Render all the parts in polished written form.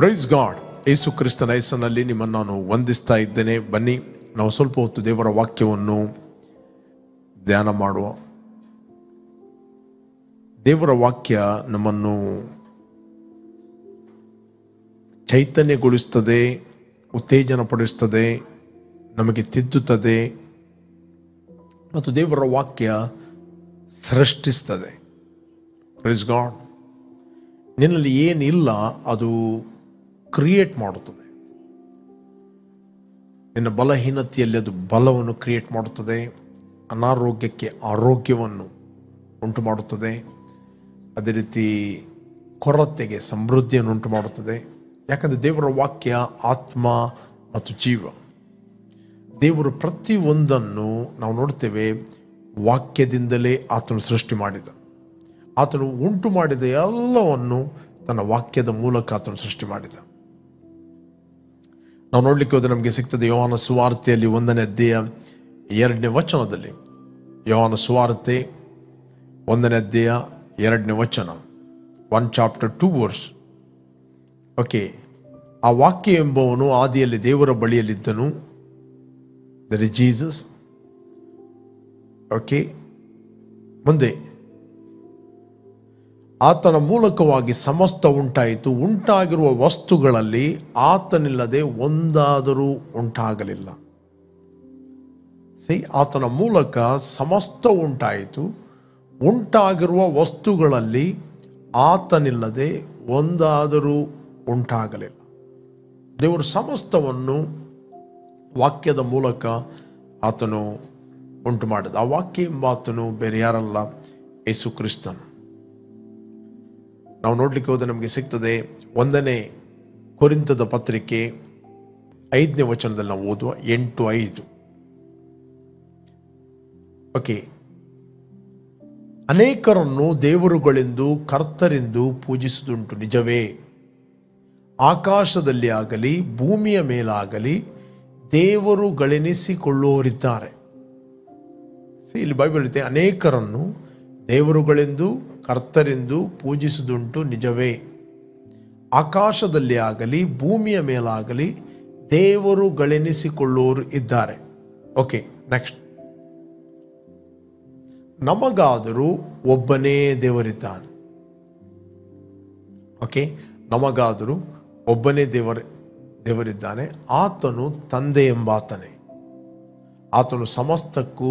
Praise God. ಯೇಸು ಕ್ರಿಸ್ತನ ಹೆಸರಿನಲ್ಲಿ ನಿಮ್ಮನ್ನು ನಾನು ವಂದಿಸ್ತಾ ಇದ್ದೇನೆ. ಬನ್ನಿ ನಾವು ಸ್ವಲ್ಪ ಹೊತ್ತು ದೇವರ ವಾಕ್ಯವನ್ನು ಧ್ಯಾನ ಮಾಡುವ. ದೇವರ ವಾಕ್ಯ ನಮ್ಮನ್ನು ಚೈತನ್ಯಗೊಳಿಸ್ತದೆ, ಉತ್ತೇಜನಪಡಿಸ್ತದೆ, ನಮಗೆ ತಿದ್ದುತ್ತದೆ ಮತ್ತು ದೇವರ ವಾಕ್ಯ ಸೃಷ್ಟಿಸ್ತದೆ. Praise God. ನಿನ್ನಲ್ಲಿ ಏನಿಲ್ಲ ಅದು ಕ್ರಿಯೇಟ್ ಮಾಡುತ್ತದೆ. ನಿನ್ನ ಬಲಹೀನತೆಯಲ್ಲಿ ಅದು ಬಲವನ್ನು ಕ್ರಿಯೇಟ್ ಮಾಡುತ್ತದೆ. ಅನಾರೋಗ್ಯಕ್ಕೆ ಆರೋಗ್ಯವನ್ನು ಉಂಟು ಮಾಡುತ್ತದೆ. ಅದೇ ರೀತಿ ಕೊರತೆಗೆ ಸಮೃದ್ಧಿಯನ್ನು ಉಂಟು ಮಾಡುತ್ತದೆ. ಯಾಕಂದರೆ ದೇವರ ವಾಕ್ಯ ಆತ್ಮ ಮತ್ತು ಜೀವ. ದೇವರು ಪ್ರತಿಯೊಂದನ್ನು ನಾವು ನೋಡ್ತೇವೆ ವಾಕ್ಯದಿಂದಲೇ ಆತನು ಸೃಷ್ಟಿ ಮಾಡಿದ. ಆತನು ಉಂಟು ಮಾಡಿದ ಎಲ್ಲವನ್ನು ತನ್ನ ವಾಕ್ಯದ ಮೂಲಕ ಆತನು ಸೃಷ್ಟಿ ಮಾಡಿದ. ನಾವು ನೋಡಲಿಕ್ಕೆ ಹೋದರೆ ನಮಗೆ ಸಿಗ್ತದೆ ಯೋಹಾನ ಸುವಾರ್ತೆಯಲ್ಲಿ 1ನೇ ಅಧ್ಯಾಯ 2ನೇ ವಚನದಲ್ಲಿ. ಯೋಹಾನ ಸುವಾರ್ತೆ 1ನೇ ಅಧ್ಯಾಯ 2ನೇ ವಚನ, 1 chapter 2 verse. ಓಕೆ, ಆ ವಾಕ್ಯ ಎಂಬವನು ಆದಿಯಲ್ಲಿ ದೇವರ ಬಳಿಯಲ್ಲಿದ್ದನು. That is Jesus. ಓಕೆ, ಮುಂದೆ ಆತನ ಮೂಲಕವಾಗಿ ಸಮಸ್ತ ಉಂಟಾಯಿತು. ಉಂಟಾಗಿರುವ ವಸ್ತುಗಳಲ್ಲಿ ಆತನಿಲ್ಲದೆ ಒಂದಾದರೂ ಉಂಟಾಗಲಿಲ್ಲ. ಆತನ ಮೂಲಕ ಸಮಸ್ತ ಉಂಟಾಯಿತು. ಉಂಟಾಗಿರುವ ವಸ್ತುಗಳಲ್ಲಿ ಆತನಿಲ್ಲದೆ ಒಂದಾದರೂ ಉಂಟಾಗಲಿಲ್ಲ. ದೇವರು ಸಮಸ್ತವನ್ನು ವಾಕ್ಯದ ಮೂಲಕ ಆತನು ಉಂಟು ಮಾಡಿದ. ಆ ವಾಕ್ಯ ಎಂಬ ಆತನು ಬೇರೆ ಯಾರಲ್ಲ, ಯೇಸು ಕ್ರಿಸ್ತನು. ನಾವು ನೋಡಲಿಕ್ಕೆ ಹೋದರೆ ನಮಗೆ ಸಿಗ್ತದೆ 1ನೇ ಕೊರಿಂಥದ ಪತ್ರಿಕೆ 5ನೇ ವಚನದಲ್ಲಿ ನಾವು ಓದುವ 8:5. ಓಕೆ, ಅನೇಕರನ್ನು ದೇವರುಗಳೆಂದು ಕರ್ತರೆಂದು ಪೂಜಿಸುವುದುಂಟು, ನಿಜವೇ. ಆಕಾಶದಲ್ಲಿ ಆಗಲಿ ಭೂಮಿಯ ಮೇಲಾಗಲಿ ದೇವರುಗಳೆನಿಸಿಕೊಳ್ಳುವವರಿದ್ದಾರೆ. ಇಲ್ಲಿ ಬೈಬಲ್ ಇದೆ, ಅನೇಕರನ್ನು ದೇವರುಗಳೆಂದು ಕರ್ತರೆಂದು ಪೂಜಿಸುವುದುಂಟು, ನಿಜವೇ. ಆಕಾಶದಲ್ಲಿ ಆಗಲಿ ಭೂಮಿಯ ಮೇಲಾಗಲಿ ದೇವರುಗಳೆನಿಸಿಕೊಳ್ಳುವವರು ಇದ್ದಾರೆ. Okay, next. ನಮಗಾದರೂ ಒಬ್ಬನೇ ದೇವರಿದ್ದಾನೆ. ಓಕೆ, ನಮಗಾದರೂ ಒಬ್ಬನೇ ದೇವರಿದ್ದಾನೆ. ಆತನು ತಂದೆ ಎಂಬಾತನೇ. ಆತನು ಸಮಸ್ತಕ್ಕೂ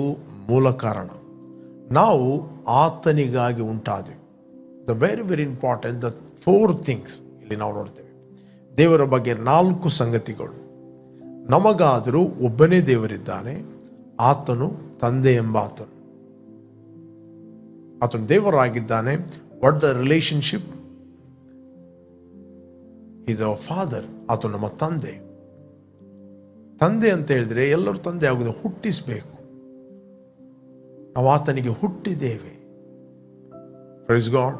ಮೂಲ ಕಾರಣ. ನಾವು ಆತನಿಗಾಗಿ ಉಂಟಾದೆವು. The very very important, the 4 things ಇಲ್ಲಿ ನಾವು ನೋಡ್ತೇವೆ. ದೇವರ ಬಗ್ಗೆ 4 ಸಂಗತಿಗಳು. ನಮಗಾದರೂ ಒಬ್ಬನೇ ದೇವರಿದ್ದಾನೆ. ಆತನು ತಂದೆ ಎಂಬಾತನು. ಆತನು ದೇವರಾಗಿದ್ದಾನೆ. What the relationship? Is our father. ಆತನು ನಮ್ಮ ತಂದೆ. ತಂದೆ ಅಂತ ಹೇಳಿದ್ರೆ ಎಲ್ಲರೂ ತಂದೆ ಆಗುವುದು, ಹುಟ್ಟಿಸಬೇಕು. ನಾವು ಆತನಿಗೆ ಹುಟ್ಟಿದ್ದೇವೆ. Praise God.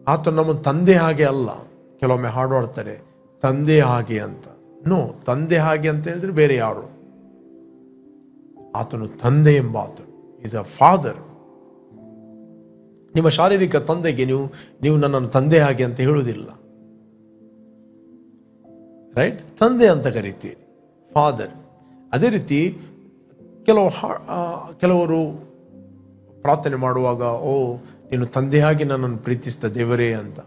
ಆತನು ನಮ್ಮ ತಂದೆ ಹಾಗೆ ಅಲ್ಲ. ಕೆಲವೊಮ್ಮೆ ಹಾಡಾಡ್ತಾರೆ ತಂದೆ ಹಾಗೆ ಅಂತ. ನೋ, ತಂದೆ ಹಾಗೆ ಅಂತ ಹೇಳಿದ್ರೆ ಬೇರೆ ಯಾರು. ಆತನು ತಂದೆ ಎಂಬ ಆತನು ಈಸ್ ಅ ಫಾದರ್. ನಿಮ್ಮ ಶಾರೀರಿಕ ತಂದೆಗೆ ನೀವು ನನ್ನನ್ನು ತಂದೆ ಹಾಗೆ ಅಂತ ಹೇಳುವುದಿಲ್ಲ, ರೈಟ್? ತಂದೆ ಅಂತ ಕರಿತೀರಿ, ಫಾದರ್. ಅದೇ ರೀತಿ ಕೆಲವರು ಪ್ರಾರ್ಥನೆ ಮಾಡುವಾಗ, ಓ ನೀನು ತಂದೆಯಾಗಿ ನನ್ನನ್ನು ಪ್ರೀತಿಸಿದ ದೇವರೇ ಅಂತ.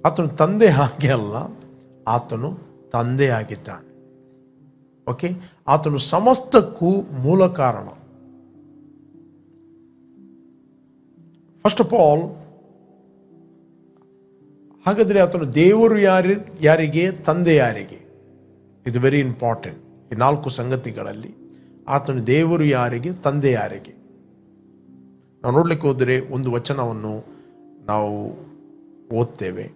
ಆತನು ತಂದೆ ಹಾಗೆ ಅಲ್ಲ, ಆತನು ತಂದೆ ಆಗಿದ್ದಾನೆ. ಓಕೆ, ಆತನು ಸಮಸ್ತಕ್ಕೂ ಮೂಲ ಕಾರಣ. ಫಸ್ಟ್ ಆಫ್ ಆಲ್, ಹಾಗಾದರೆ ಆತನು ದೇವರು ಯಾರಿಗೆ, ತಂದೆ ಯಾರಿಗೆ? ಇದು ವೆರಿ ಇಂಪಾರ್ಟೆಂಟ್. ಈ 4 ಸಂಗತಿಗಳಲ್ಲಿ ಆತನು ದೇವರು ಯಾರಿಗೆ, ತಂದೆ ಯಾರಿಗೆ? ನಾವು ನೋಡ್ಲಿಕ್ಕೆ ಹೋದರೆ ಒಂದು ವಚನವನ್ನು ನಾವು ಓದ್ತೇವೆ.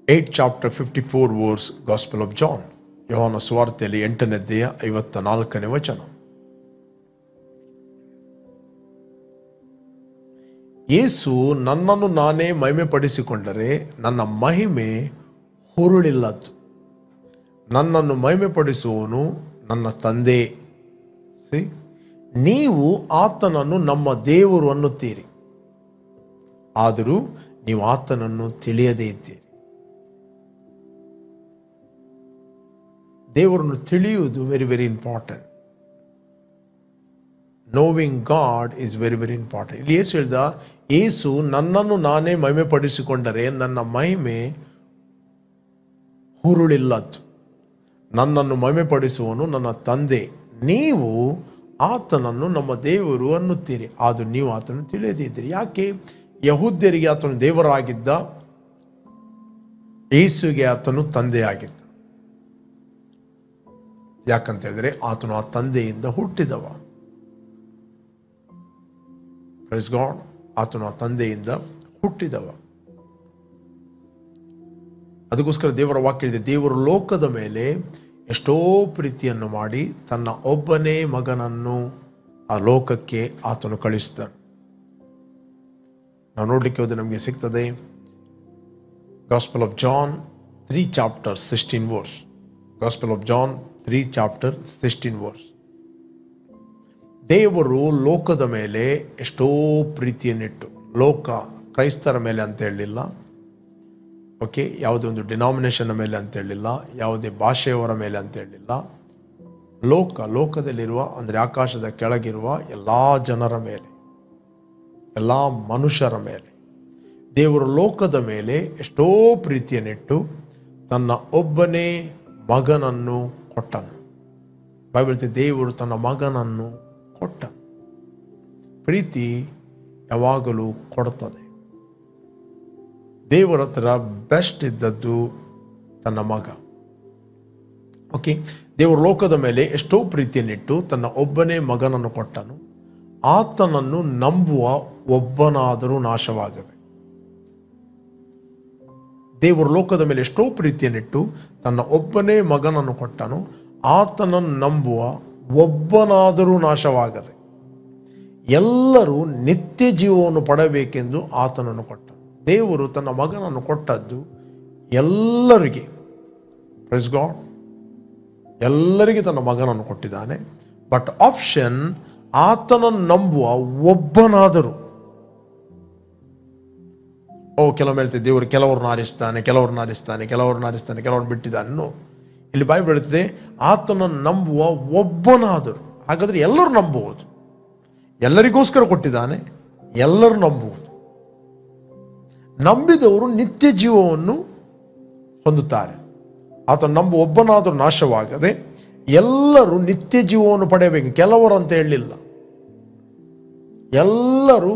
8 chapter 54 verse, gospel of John. Yohana ಸುವಾರ್ತೆಯಲ್ಲಿ 8ನೇ ಅಧ್ಯಾಯ 54ನೇ ವಚನ. ಯೇಸು, ನನ್ನನ್ನು ನಾನೇ ಮಹಿಮೆ ಪಡಿಸಿಕೊಂಡರೆ ನನ್ನ ಮಹಿಮೆ ಹುರುಳಿಲ್ಲದ್ದು. ನನ್ನನ್ನು ಮಹಿಮೆ ಪಡಿಸುವವನು ನನ್ನ ತಂದೆ. ನೀವು ಆತನನ್ನು ನಮ್ಮ ದೇವರು ಅನ್ನುತ್ತೀರಿ. ಆದರೂ ನೀವು ಆತನನ್ನು ತಿಳಿಯದೇ ಇದ್ದೀರಿ. ದೇವರನ್ನು ತಿಳಿಯುವುದು very very important. Knowing god is very very important. ಇಲ್ಲಿ ಯೇಸು ಹೇಳ್ದ, ಯೇಸು ನನ್ನನ್ನು ನಾನೇ ಮಹಿಮೆ ಪಡಿಸಿಕೊಂಡರೆ ನನ್ನ ಮಹಿಮೆ ಹುರುಳಿಲ್ಲದ್ದು. ನನ್ನನ್ನು ಮಹಿಮೆ ಪಡಿಸುವನು ನನ್ನ ತಂದೆ. ನೀವು ಆತನನ್ನು ನಮ್ಮ ದೇವರು ಅನ್ನುತ್ತೀರಿ, ಆದರೂ ನೀವು ಆತನನ್ನು ತಿಳಿಯದಿದ್ದೀರಿ. ಯಾಕೆ? ಯಹೂದ್ಯರಿಗೆ ಆತನು ದೇವರಾಗಿದ್ದ, ಯೇಸುವಿಗೆ ಆತನು ತಂದೆಯಾಗಿದ್ದ. ಯಾಕಂತ ಹೇಳಿದ್ರೆ ಆತನು ಆ ತಂದೆಯಿಂದ ಹುಟ್ಟಿದವ. Praise God. ಆತನು ಆ ತಂದೆಯಿಂದ ಹುಟ್ಟಿದವ. ಅದಕ್ಕೋಸ್ಕರ ದೇವರ ವಾಕ್ಯ ಇದೆ, ದೇವರು ಲೋಕದ ಮೇಲೆ ಎಷ್ಟೋ ಪ್ರೀತಿಯನ್ನು ಮಾಡಿ ತನ್ನ ಒಬ್ಬನೇ ಮಗನನ್ನು ಆ ಲೋಕಕ್ಕೆ ಆತನು ಕಳಿಸ್ತಾನೆ. ನಾವು ನೋಡ್ಲಿಕ್ಕೆ ಹೋದ್ರೆ ನಮಗೆ ಸಿಗ್ತದೆ gospel of John 3 chapter 16 verse. Gospel of John 3 chapter 16 verse. ದೇವರು ಲೋಕದ ಮೇಲೆ ಎಷ್ಟೋ ಪ್ರೀತಿಯನ್ನಿಟ್ಟು, ಲೋಕ ಕ್ರೈಸ್ತರ ಮೇಲೆ ಅಂತ ಹೇಳಲಿಲ್ಲ, ಓಕೆ, ಯಾವುದೇ ಒಂದು ಡಿನಾಮಿನೇಷನ್ ಮೇಲೆ ಅಂತ ಹೇಳಲಿಲ್ಲ, ಯಾವುದೇ ಭಾಷೆಯವರ ಮೇಲೆ ಅಂತ ಹೇಳಲಿಲ್ಲ, ಲೋಕದಲ್ಲಿರುವ ಅಂದರೆ ಆಕಾಶದ ಕೆಳಗಿರುವ ಎಲ್ಲ ಜನರ ಮೇಲೆ, ಎಲ್ಲ ಮನುಷ್ಯರ ಮೇಲೆ ದೇವರು ಲೋಕದ ಮೇಲೆ ಎಷ್ಟೋ ಪ್ರೀತಿಯನ್ನಿಟ್ಟು ತನ್ನ ಒಬ್ಬನೇ ಮಗನನ್ನು ಕೊಟ್ಟನು. ಬೈಬಲ್ ಹೇಳ್ತದೆ, ದೇವರು ತನ್ನ ಮಗನನ್ನು ಕೊಟ್ಟನು. ಪ್ರೀತಿ ಯಾವಾಗಲೂ ಕೊಡುತ್ತದೆ. ದೇವರ ಹತ್ರ ಬೆಸ್ಟ್ ಇದ್ದದ್ದು ತನ್ನ ಮಗ. ಓಕೆ, ದೇವರು ಲೋಕದ ಮೇಲೆ ಎಷ್ಟೋ ಪ್ರೀತಿಯನ್ನಿಟ್ಟು ತನ್ನ ಒಬ್ಬನೇ ಮಗನನ್ನು ಕೊಟ್ಟನು. ಆತನನ್ನು ನಂಬುವ ಒಬ್ಬನಾದರೂ ನಾಶವಾಗದೆ. ದೇವರು ಲೋಕದ ಮೇಲೆ ಎಷ್ಟೋ ಪ್ರೀತಿಯನ್ನಿಟ್ಟು ತನ್ನ ಒಬ್ಬನೇ ಮಗನನ್ನು ಕೊಟ್ಟನು. ಆತನನ್ನು ನಂಬುವ ಒಬ್ಬನಾದರೂ ನಾಶವಾಗದೆ ಎಲ್ಲರೂ ನಿತ್ಯ ಜೀವವನ್ನು ಪಡಬೇಕೆಂದು ಆತನನ್ನು ಕೊಟ್ಟನು. ದೇವರು ತನ್ನ ಮಗನನ್ನು ಕೊಟ್ಟದ್ದು ಎಲ್ಲರಿಗೆ, ಪ್ರೈಸ್ ಗಾಡ್, ಎಲ್ಲರಿಗೆ ತನ್ನ ಮಗನನ್ನು ಕೊಟ್ಟಿದ್ದಾನೆ. ಬಟ್ ಆಪ್ಷನ್ ಆತನನ್ನು ನಂಬುವ ಒಬ್ಬನಾದರೂ. ಕೆಲವೊಮ್ಮೆ ಹೇಳ್ತೀವಿ ದೇವರು ಕೆಲವ್ರನ್ನ ಆರಿಸ್ತಾನೆ, ಕೆಲವ್ರನ್ನ ಬಿಟ್ಟಿದ್ದಾನೆ. ಇಲ್ಲಿ ಬೈಬಲ್ ಹೇಳ್ತದೆ ಆತನನ್ನು ನಂಬುವ ಒಬ್ಬನಾದರೂ. ಹಾಗಾದ್ರೆ ಎಲ್ಲರೂ ನಂಬುವುದು, ಎಲ್ಲರಿಗೋಸ್ಕರ ಕೊಟ್ಟಿದ್ದಾನೆ, ಎಲ್ಲರೂ ನಂಬುವುದು. ನಂಬಿದವರು ನಿತ್ಯ ಜೀವವನ್ನು ಹೊಂದುತ್ತಾರೆ. ಆತ ನಂಬುವ ಒಬ್ಬನಾದರೂ ನಾಶವಾಗದೆ ಎಲ್ಲರೂ ನಿತ್ಯ ಜೀವವನ್ನು ಪಡೆಯಬೇಕು. ಕೆಲವರು ಅಂತ ಹೇಳಲಿಲ್ಲ, ಎಲ್ಲರೂ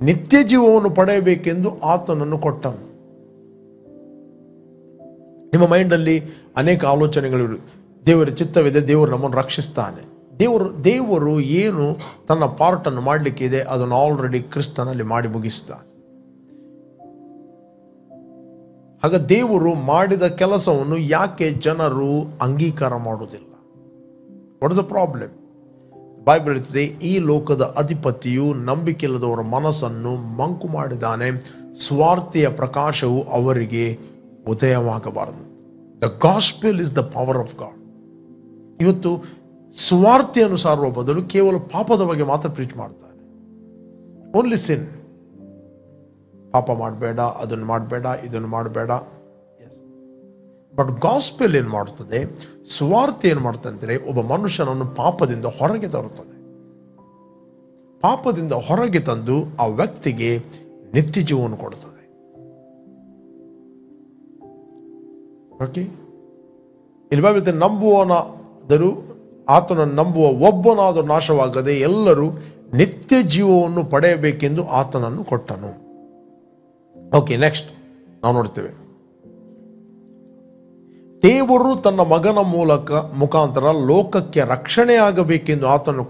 ನಿತ್ಯ ಜೀವವನ್ನು ಪಡೆಯಬೇಕೆಂದು ಆತನನ್ನು ಕೊಟ್ಟನು. ನಿಮ್ಮ ಮೈಂಡಲ್ಲಿ ಅನೇಕ ಆಲೋಚನೆಗಳು, ದೇವರ ಚಿತ್ತವಿದೆ, ದೇವರು ನಮ್ಮನ್ನು ರಕ್ಷಿಸ್ತಾನೆ, ದೇವರು ಏನು ತನ್ನ ಪಾರ್ಟನ್ನು ಮಾಡಲಿಕ್ಕೆ ಇದೆ ಅದನ್ನು ಆಲ್ರೆಡಿ ಕ್ರಿಸ್ತನಲ್ಲಿ ಮಾಡಿ ಮುಗಿಸ್ತಾನೆ. ಆಗ ದೇವರು ಮಾಡಿದ ಕೆಲಸವನ್ನು ಯಾಕೆ ಜನರು ಅಂಗೀಕಾರ ಮಾಡುವುದಿಲ್ಲ? What is the problem? Bible ಹೇಳ್ತದೆ, ಈ ಲೋಕದ ಅಧಿಪತಿಯು ನಂಬಿಕೆಯಿಲ್ಲದವರ ಮನಸ್ಸನ್ನು ಮಂಕು ಮಾಡಿದ್ದಾನೆ, ಸ್ವಾರ್ಥಿಯ ಪ್ರಕಾಶವು ಅವರಿಗೆ ಉದಯವಾಗಬಾರದು. The gospel is the power of God. ಇವತ್ತು ಸ್ವಾರ್ಥಿಯನ್ನು ಸಾರುವ ಬದಲು ಕೇವಲ ಪಾಪದ ಬಗ್ಗೆ ಮಾತ್ರ ಪ್ರೀಚ್ ಮಾಡ್ತಾರೆ. ಓನ್ಲಿ ಸಿನ್. ಪಾಪ ಮಾಡಬೇಡ, ಅದನ್ನು ಮಾಡಬೇಡ, ಇದನ್ನು ಮಾಡಬೇಡ. ಎಸ್, ಬಟ್ ಗಾಸ್ಪೆಲ್ ಏನು ಮಾಡುತ್ತದೆ? ಸ್ವಾರ್ಥ ಏನು ಮಾಡ್ತದೆ ಅಂದರೆ ಒಬ್ಬ ಮನುಷ್ಯನನ್ನು ಪಾಪದಿಂದ ಹೊರಗೆ ತರುತ್ತದೆ. ಪಾಪದಿಂದ ಹೊರಗೆ ತಂದು ಆ ವ್ಯಕ್ತಿಗೆ ನಿತ್ಯ ಜೀವವನ್ನು ಕೊಡುತ್ತದೆ. ಓಕೆ, ಇಲ್ಲಿ ಬೈಬಲ್ ನಂಬುವನಾದರೂ ಆತನನ್ನು ನಂಬುವ ಒಬ್ಬನಾದರೂ ನಾಶವಾಗದೆ ಎಲ್ಲರೂ ನಿತ್ಯ ಜೀವವನ್ನು ಪಡೆಯಬೇಕೆಂದು ಆತನನ್ನು ಕೊಟ್ಟನು. ಓಕೆ, ನೆಕ್ಸ್ಟ್ ನಾವು ನೋಡ್ತೇವೆ, ದೇವರು ತನ್ನ ಮಗನ ಮುಖಾಂತರ ಲೋಕಕ್ಕೆ ರಕ್ಷಣೆಯಾಗಬೇಕೆಂದು ಆತನು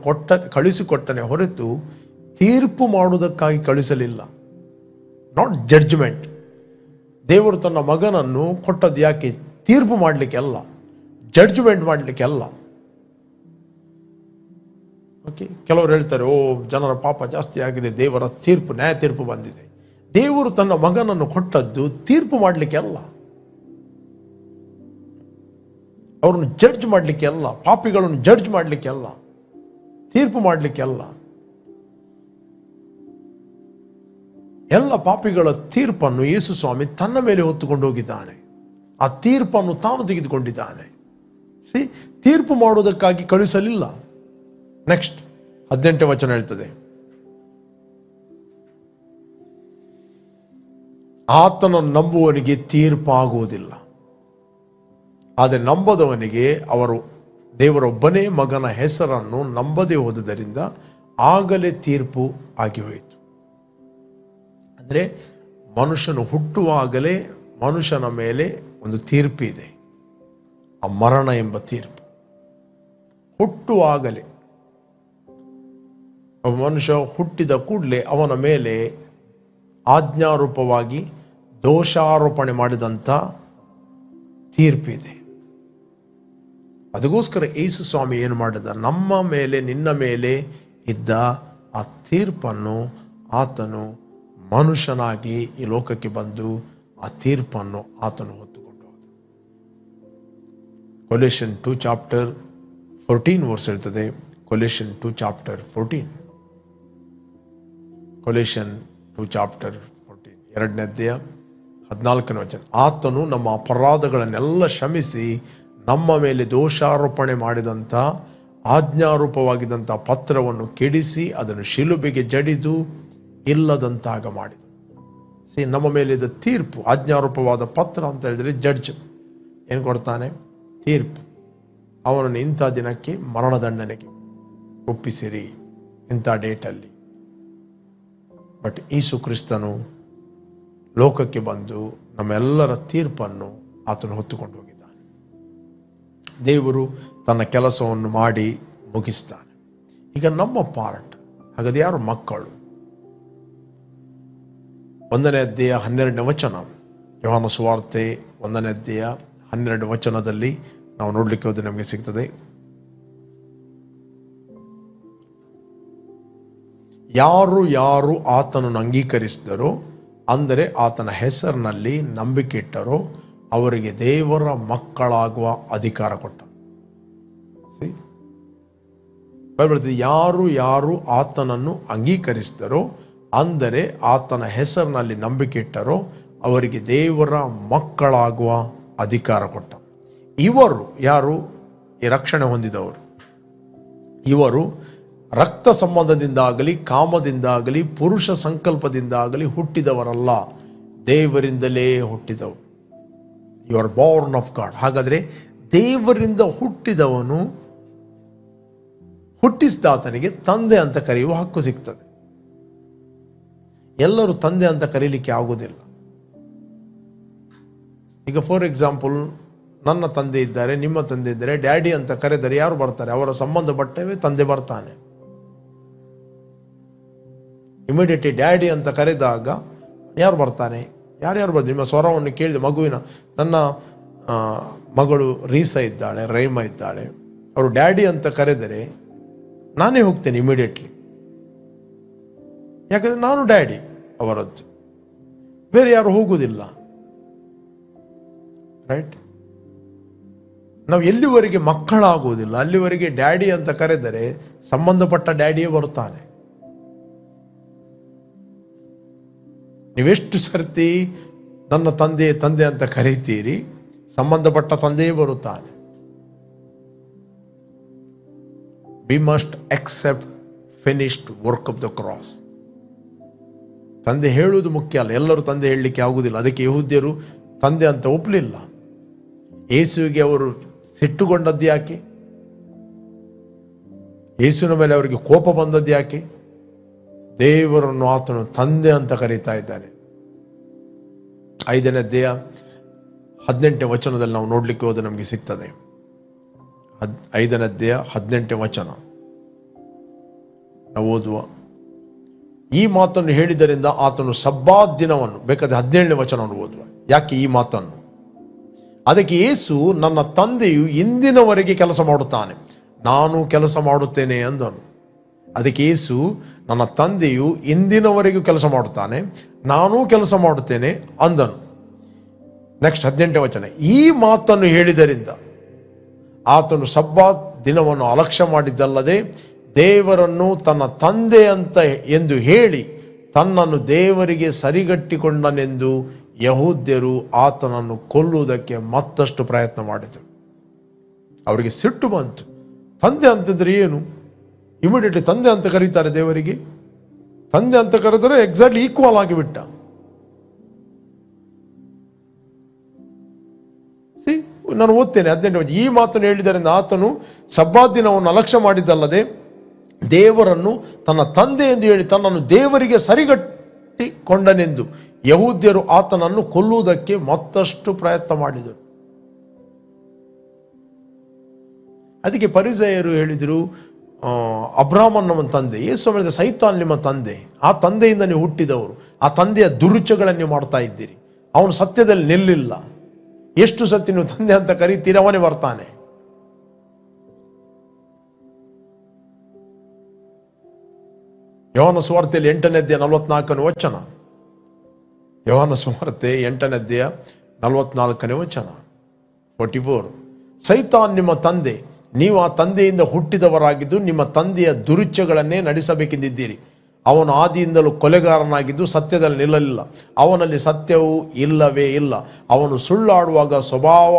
ಕಳಿಸಿಕೊಟ್ಟನೆ ಹೊರತು ತೀರ್ಪು ಮಾಡುವುದಕ್ಕಾಗಿ ಕಳಿಸಲಿಲ್ಲ. Not judgment. ದೇವರು ತನ್ನ ಮಗನನ್ನು ಕೊಟ್ಟದ್ದು ಯಾಕೆ? ತೀರ್ಪು ಮಾಡಲಿಕ್ಕೆ ಅಲ್ಲ, ಜಡ್ಜ್ಮೆಂಟ್ ಮಾಡಲಿಕ್ಕೆ ಅಲ್ಲ. ಓಕೆ, ಕೆಲವರು ಹೇಳ್ತಾರೆ, ಜನರ ಪಾಪ ಜಾಸ್ತಿ ಆಗಿದೆ, ದೇವರ ತೀರ್ಪು, ನ್ಯಾಯ ತೀರ್ಪು ಬಂದಿದೆ. ದೇವರು ತನ್ನ ಮಗನನ್ನು ಕೊಟ್ಟದ್ದು ತೀರ್ಪು ಮಾಡಲಿಕ್ಕೆ ಅಲ್ಲ, ಅವರನ್ನು ಜಡ್ಜ್ ಮಾಡಲಿಕ್ಕೆ ಅಲ್ಲ, ಪಾಪಿಗಳನ್ನು ಜಡ್ಜ್ ಮಾಡಲಿಕ್ಕೆ ಅಲ್ಲ, ತೀರ್ಪು ಮಾಡಲಿಕ್ಕೆ ಅಲ್ಲ. ಎಲ್ಲ ಪಾಪಿಗಳ ತೀರ್ಪನ್ನು ಯೇಸು ಸ್ವಾಮಿ ತನ್ನ ಮೇಲೆ ಹೊತ್ತುಕೊಂಡು ಹೋಗಿದ್ದಾನೆ. ಆ ತೀರ್ಪನ್ನು ತಾನು ತೆಗೆದುಕೊಂಡಿದ್ದಾನೆ. ತೀರ್ಪು ಮಾಡುವುದಕ್ಕಾಗಿ ಕಳುಹಿಸಲಿಲ್ಲ. ನೆಕ್ಸ್ಟ್ 18ನೇ ವಚನ ಹೇಳ್ತದೆ, ಆತನನ್ನು ನಂಬುವವನಿಗೆ ತೀರ್ಪಾಗುವುದಿಲ್ಲ, ಆದರೆ ನಂಬದವನಿಗೆ ಅವರು ದೇವರೊಬ್ಬನೇ ಮಗನ ಹೆಸರನ್ನು ನಂಬದೇ ಹೋದುದರಿಂದ ಆಗಲೇ ತೀರ್ಪು ಆಗಿ ಹೋಯಿತು. ಅಂದರೆ ಮನುಷ್ಯನು ಹುಟ್ಟುವಾಗಲೇ ಮನುಷ್ಯನ ಮೇಲೆ ಒಂದು ತೀರ್ಪಿದೆ, ಆ ಮರಣ ಎಂಬ ತೀರ್ಪು. ಹುಟ್ಟುವಾಗಲೇ ಒಬ್ಬ ಮನುಷ್ಯ ಹುಟ್ಟಿದ ಕೂಡಲೇ ಅವನ ಮೇಲೆ ಆಜ್ಞಾರೂಪವಾಗಿ ದೋಷಾರೋಪಣೆ ಮಾಡಿದಂಥ ತೀರ್ಪಿದೆ. ಅದಕ್ಕೋಸ್ಕರ ಯೇಸು ಸ್ವಾಮಿ ಏನು ಮಾಡಿದ, ನಮ್ಮ ಮೇಲೆ ನಿನ್ನ ಮೇಲೆ ಇದ್ದ ಆ ತೀರ್ಪನ್ನು ಆತನು ಮನುಷ್ಯನಾಗಿ ಈ ಲೋಕಕ್ಕೆ ಬಂದು ಆ ತೀರ್ಪನ್ನು ಆತನು ಹೊತ್ತುಕೊಂಡು ಹೋದ. ಕೊಲೆಷನ್ 2 ಚಾಪ್ಟರ್ 14 ವರ್ಸ್ ಹೇಳ್ತದೆ. ಕೊಲೆಷನ್ 2 ಚಾಪ್ಟರ್ 14, ಕೊಲೆಷನ್ 2 ಚಾಪ್ಟರ್ 14 2ನೇ ಅಧ್ಯಾಯ 14ನೇ ವಚನ. ಆತನು ನಮ್ಮ ಅಪರಾಧಗಳನ್ನೆಲ್ಲ ಕ್ಷಮಿಸಿ ನಮ್ಮ ಮೇಲೆ ದೋಷಾರೋಪಣೆ ಮಾಡಿದಂಥ ಆಜ್ಞಾರೂಪವಾಗಿದ್ದಂಥ ಪತ್ರವನ್ನು ಕೆಡಿಸಿ ಅದನ್ನು ಶಿಲುಬೆಗೆ ಜಡಿದು ಇಲ್ಲದಂತಾಗ ಮಾಡಿದನು. ನಮ್ಮ ಮೇಲಿದ್ದ ತೀರ್ಪು, ಆಜ್ಞಾರೂಪವಾದ ಪತ್ರ ಅಂತ ಹೇಳಿದರೆ ಜಡ್ಜ್ ಏನು ಕೊಡ್ತಾನೆ? ತೀರ್ಪು. ಅವನನ್ನು ಇಂಥ ದಿನಕ್ಕೆ ಮರಣದಂಡನೆಗೆ ಒಪ್ಪಿಸಿರಿ, ಇಂಥ ಡೇಟಲ್ಲಿ. ಬಟ್ ಯೇಸು ಕ್ರಿಸ್ತನು ಲೋಕಕ್ಕೆ ಬಂದು ನಮ್ಮೆಲ್ಲರ ತೀರ್ಪನ್ನು ಆತನು ಹೊತ್ತುಕೊಂಡು ಹೋಗಿದ್ದಾನೆ. ದೇವರು ತನ್ನ ಕೆಲಸವನ್ನು ಮಾಡಿ ಮುಗಿಸ್ತಾನೆ. ಈಗ ನಮ್ಮ ಪಾರ್ಟ್, ಹಾಗಾದ್ರೆ ಯಾರು ಮಕ್ಕಳು? 1ನೇ ಅಧ್ಯಾಯ 12ನೇ ವಚನ, ಯೋಹಾನ ಸುವಾರ್ತೆ 1ನೇ ಅಧ್ಯಾಯ 12ನೇ ವಚನದಲ್ಲಿ ನಾವು ನೋಡಲಿಕ್ಕೆ ಹೋದ್ರೆ ನಮಗೆ ಸಿಗ್ತದೆ, ಯಾರು ಆತನನ್ನು ಅಂಗೀಕರಿಸಿದರೋ, ಅಂದರೆ ಆತನ ಹೆಸರಿನಲ್ಲಿ ನಂಬಿಕೆ ಇಟ್ಟರೋ ಅವರಿಗೆ ದೇವರ ಮಕ್ಕಳಾಗುವ ಅಧಿಕಾರ ಕೊಟ್ಟ. ಯಾರು ಆತನನ್ನು ಅಂಗೀಕರಿಸಿದರೋ, ಅಂದರೆ ಆತನ ಹೆಸರಿನಲ್ಲಿ ನಂಬಿಕೆ ಇಟ್ಟರೋ ಅವರಿಗೆ ದೇವರ ಮಕ್ಕಳಾಗುವ ಅಧಿಕಾರ ಕೊಟ್ಟ. ಇವರು ಯಾರು? ಈ ರಕ್ಷಣೆ ಹೊಂದಿದವರು. ಇವರು ರಕ್ತ ಸಂಬಂಧದಿಂದಾಗಲಿ ಕಾಮದಿಂದಾಗಲಿ ಪುರುಷ ಸಂಕಲ್ಪದಿಂದಾಗಲಿ ಹುಟ್ಟಿದವರಲ್ಲ, ದೇವರಿಂದಲೇ ಹುಟ್ಟಿದವರು. You are born of God. ಹಾಗಾದರೆ ದೇವರಿಂದ ಹುಟ್ಟಿದವನು ಹುಟ್ಟಿಸಿದಾತನಿಗೆ ತಂದೆ ಅಂತ ಕರೆಯುವ ಹಕ್ಕು ಸಿಗ್ತದೆ. ಎಲ್ಲರೂ ತಂದೆ ಅಂತ ಕರೀಲಿಕ್ಕೆ ಆಗುವುದಿಲ್ಲ. ಈಗ ಫಾರ್ ಎಕ್ಸಾಂಪಲ್, ನನ್ನ ತಂದೆ ಇದ್ದಾರೆ, ನಿಮ್ಮ ತಂದೆ ಇದ್ದಾರೆ, ಡ್ಯಾಡಿ ಅಂತ ಕರೆದರೆ ಯಾರು ಬರ್ತಾರೆ? ಅವರ ಸಂಬಂಧಪಟ್ಟವೇ ತಂದೆ ಬರ್ತಾನೆ. ಇಮಿಡಿಯೇಟ್ಲಿ ಡ್ಯಾಡಿ ಅಂತ ಕರೆದಾಗ ಯಾರು ಬರ್ತಾನೆ? ಯಾರ್ಯಾರು ಬರ್ತಾರೆ? ನಿಮ್ಮ ಸ್ವರವನ್ನು ಕೇಳಿದ ಮಗುವಿನ, ನನ್ನ ಮಗಳು ರೀಸಾ ಇದ್ದಾಳೆ, ರೈಮಾ ಇದ್ದಾಳೆ, ಅವರು ಡ್ಯಾಡಿ ಅಂತ ಕರೆದರೆ ನಾನೇ ಹೋಗ್ತೇನೆ ಇಮಿಡಿಯೇಟ್ಲಿ. ಯಾಕಂದರೆ ನಾನು ಡ್ಯಾಡಿ ಅವರದ್ದು, ಬೇರೆ ಯಾರು ಹೋಗುವುದಿಲ್ಲ. ರೈಟ್? ನಾವು ಎಲ್ಲಿವರೆಗೆ ಮಕ್ಕಳಾಗುವುದಿಲ್ಲ ಅಲ್ಲಿವರೆಗೆ ಡ್ಯಾಡಿ ಅಂತ ಕರೆದರೆ ಸಂಬಂಧಪಟ್ಟ ಡ್ಯಾಡಿಯೇ ಬರುತ್ತಾನೆ. ನೀವೆಷ್ಟು ಸರ್ತಿ ನನ್ನ ತಂದೆ ತಂದೆ ಅಂತ ಕರೀತೀರಿ, ಸಂಬಂಧಪಟ್ಟ ತಂದೆಯೇ ಬರುತ್ತಾನೆ. We must accept finished work of the cross. ತಂದೆ ಹೇಳುವುದು ಮುಖ್ಯ ಅಲ್ಲ, ಎಲ್ಲರೂ ತಂದೆ ಹೇಳಲಿಕ್ಕೆ ಆಗುವುದಿಲ್ಲ. ಅದಕ್ಕೆ ಯಹೂದ್ಯರು ತಂದೆ ಅಂತ ಒಪ್ಪಲಿಲ್ಲ. ಯೇಸುವಿಗೆ ಅವರು ಸಿಟ್ಟುಗೊಂಡದ್ದು ಯಾಕೆ? ಯೇಸುವಿನ ಮೇಲೆ ಅವರಿಗೆ ಕೋಪ ಬಂದದ್ದು ಯಾಕೆ? ದೇವರನ್ನು ಆತನು ತಂದೆ ಅಂತ ಕರೀತಾ ಇದ್ದಾನೆ. 5ನೇ ಅಧ್ಯಾಯ 18ನೇ ವಚನದಲ್ಲಿ ನಾವು ನೋಡ್ಲಿಕ್ಕೆ ಹೋದ ನಮಗೆ ಸಿಗ್ತದೆ. 5ನೇ ಅಧ್ಯಾಯ 18ನೇ ವಚನ ನಾವು ಓದುವ. ಈ ಮಾತನ್ನು ಹೇಳಿದ್ದರಿಂದ ಆತನು ಸಬ್ಬಾತ್ ದಿನವನ್ನು, ಬೇಕಾದ್ರೆ 17ನೇ ವಚನವನ್ನು ಓದುವ. ಯಾಕೆ ಈ ಮಾತನ್ನು? ಅದಕ್ಕೆ ಯೇಸು, ನನ್ನ ತಂದೆಯು ಇಂದಿನವರೆಗೆ ಕೆಲಸ ಮಾಡುತ್ತಾನೆ, ನಾನು ಕೆಲಸ ಮಾಡುತ್ತೇನೆ ಅಂದನು. ಅದಕ್ಕೆ ಯೇಸು, ನನ್ನ ತಂದೆಯು ಇಂದಿನವರೆಗೂ ಕೆಲಸ ಮಾಡುತ್ತಾನೆ, ನಾನೂ ಕೆಲಸ ಮಾಡುತ್ತೇನೆ ಅಂದನು. ನೆಕ್ಸ್ಟ್ 18ನೇ ವಚನ, ಈ ಮಾತನ್ನು ಹೇಳಿದರಿಂದ ಆತನು ಸಬ್ಬಾತ್ ದಿನವನ್ನು ಅಲಕ್ಷ್ಯ ಮಾಡಿದ್ದಲ್ಲದೆ ದೇವರನ್ನು ತನ್ನ ತಂದೆ ಅಂತ ಎಂದು ಹೇಳಿ ತನ್ನನ್ನು ದೇವರಿಗೆ ಸರಿಗಟ್ಟಿಕೊಂಡನೆಂದು ಯಹೂದ್ಯರು ಆತನನ್ನು ಕೊಲ್ಲುವುದಕ್ಕೆ ಮತ್ತಷ್ಟು ಪ್ರಯತ್ನ ಮಾಡಿದರು. ಅವರಿಗೆ ಸಿಟ್ಟು ಬಂತು. ತಂದೆ ಅಂತಂದ್ರೆ ಏನು? ಇಮಿಡಿಯೇಟ್ಲಿ ತಂದೆ ಅಂತ ಕರೀತಾರೆ ದೇವರಿಗೆ. ತಂದೆ ಅಂತ ಕರೆದರೆ ಎಕ್ಸಾಕ್ಟ್ಲಿ ಈಕ್ವಲ್ ಆಗಿಬಿಟ್ಟ. ನಾನು ಓದ್ತೇನೆ 18. ಈ ಮಾತನ್ನು ಹೇಳಿದ್ದರಿಂದ ಆತನು ಸಬ್ಬಾತ್ ದಿನವನ್ನು ಅಲಕ್ಷ್ಯ ಮಾಡಿದ್ದಲ್ಲದೆ ದೇವರನ್ನು ತನ್ನ ತಂದೆ ಎಂದು ಹೇಳಿ ತನ್ನನ್ನು ದೇವರಿಗೆ ಸರಿಗಟ್ಟಿಕೊಂಡನೆಂದು ಯಹೂದ್ಯರು ಆತನನ್ನು ಕೊಲ್ಲುವುದಕ್ಕೆ ಮತ್ತಷ್ಟು ಪ್ರಯತ್ನ ಮಾಡಿದರು. ಅದಕ್ಕೆ ಫರಿಸಾಯರು ಹೇಳಿದರು, ಅಬ್ರಾಮನ್ ನಮ್ಮ ತಂದೆ, ಯೇಸು ಹೇಳಿದ ಸೈತಾನ್ ನಿಮ್ಮ ತಂದೆ, ಆ ತಂದೆಯಿಂದ ನೀವು ಹುಟ್ಟಿದವರು, ಆ ತಂದೆಯ ದುರುಚ್ಚಗಳನ್ನು ನೀವು ಮಾಡ್ತಾ ಇದ್ದೀರಿ. ಅವನು ಸತ್ಯದಲ್ಲಿ ನಿಲ್ಲಿಲ್ಲ. ಎಷ್ಟು ಸತಿ ನೀವು ತಂದೆ ಅಂತ ಕರೀತೀರಿ, ಅವನೇ ಬರ್ತಾನೆ. ಯೋಹಾನ ಸುವಾರ್ತೆಯಲ್ಲಿ 8ನೇ ಅಧ್ಯಾಯ 44ನೇ ವಚನ. ಯೋಹಾನ ಸುವಾರ್ತೆ 8ನೇ ಅಧ್ಯಾಯ 44ನೇ ವಚನ 44. ಸೈತಾನ್ ನಿಮ್ಮ ತಂದೆ, ನೀವು ಆ ತಂದೆಯಿಂದ ಹುಟ್ಟಿದವರಾಗಿದ್ದು ನಿಮ್ಮ ತಂದೆಯ ದುರುಚ್ಛೆಗಳನ್ನೇ ನಡೆಸಬೇಕೆಂದಿದ್ದೀರಿ. ಅವನು ಆದಿಯಿಂದಲೂ ಕೊಲೆಗಾರನಾಗಿದ್ದು ಸತ್ಯದಲ್ಲಿ ನಿಲ್ಲಲಿಲ್ಲ, ಅವನಲ್ಲಿ ಸತ್ಯವೂ ಇಲ್ಲವೇ ಇಲ್ಲ. ಅವನು ಸುಳ್ಳಾಡುವಾಗ ಸ್ವಭಾವ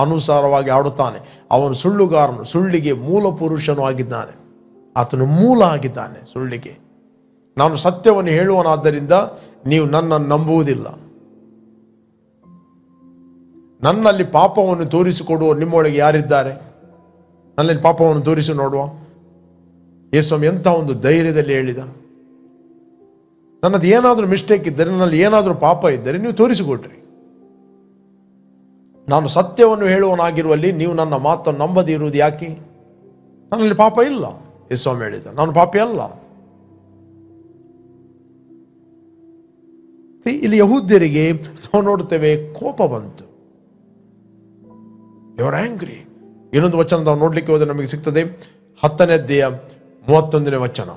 ಅನುಸಾರವಾಗಿ ಆಡುತ್ತಾನೆ. ಅವನು ಸುಳ್ಳುಗಾರನು, ಸುಳ್ಳಿಗೆ ಮೂಲ ಪುರುಷನು ಆಗಿದ್ದಾನೆ. ಆತನು ಮೂಲ ಆಗಿದ್ದಾನೆ ಸುಳ್ಳಿಗೆ. ನಾನು ಸತ್ಯವನ್ನು ಹೇಳುವನಾದ್ದರಿಂದ ನೀವು ನನ್ನನ್ನು ನಂಬುವುದಿಲ್ಲ. ನನ್ನಲ್ಲಿ ಪಾಪವನ್ನು ತೋರಿಸಿಕೊಡುವ ನಿಮ್ಮೊಳಗೆ ಯಾರಿದ್ದಾರೆ? ನನ್ನಲ್ಲಿ ಪಾಪವನ್ನು ತೋರಿಸಿ ನೋಡುವ. ಯೇಸು ಎಂಥ ಒಂದು ಧೈರ್ಯದಲ್ಲಿ ಹೇಳಿದ. ನನ್ನದು ಏನಾದರೂ ಮಿಸ್ಟೇಕ್ ಇದ್ದರೆ, ನನ್ನಲ್ಲಿ ಏನಾದರೂ ಪಾಪ ಇದ್ದರೆ ನೀವು ತೋರಿಸಿಕೊಡ್ರಿ. ನಾನು ಸತ್ಯವನ್ನು ಹೇಳುವನಾಗಿರುವಲ್ಲಿ ನೀವು ನನ್ನ ಮಾತನ್ನು ನಂಬದೇ ಇರುವುದು ಯಾಕೆ? ನನ್ನಲ್ಲಿ ಪಾಪ ಇಲ್ಲ. ಯೇಸು ಹೇಳಿದ, ನಾನು ಪಾಪಿ ಅಲ್ಲ. ಇಲ್ಲಿ ಯಹೂದ್ಯರಿಗೆ ನಾವು ನೋಡ್ತೇವೆ ಕೋಪ ಬಂತು. ದೇವರ ಆಂಗ್ರಿ. ಇನ್ನೊಂದು ವಚನ ನಾವು ನೋಡ್ಲಿಕ್ಕೆ ಹೋದರೆ ನಮಗೆ ಸಿಗ್ತದೆ. 10ನೇ ಅಧ್ಯಾಯ 31ನೇ ವಚನ.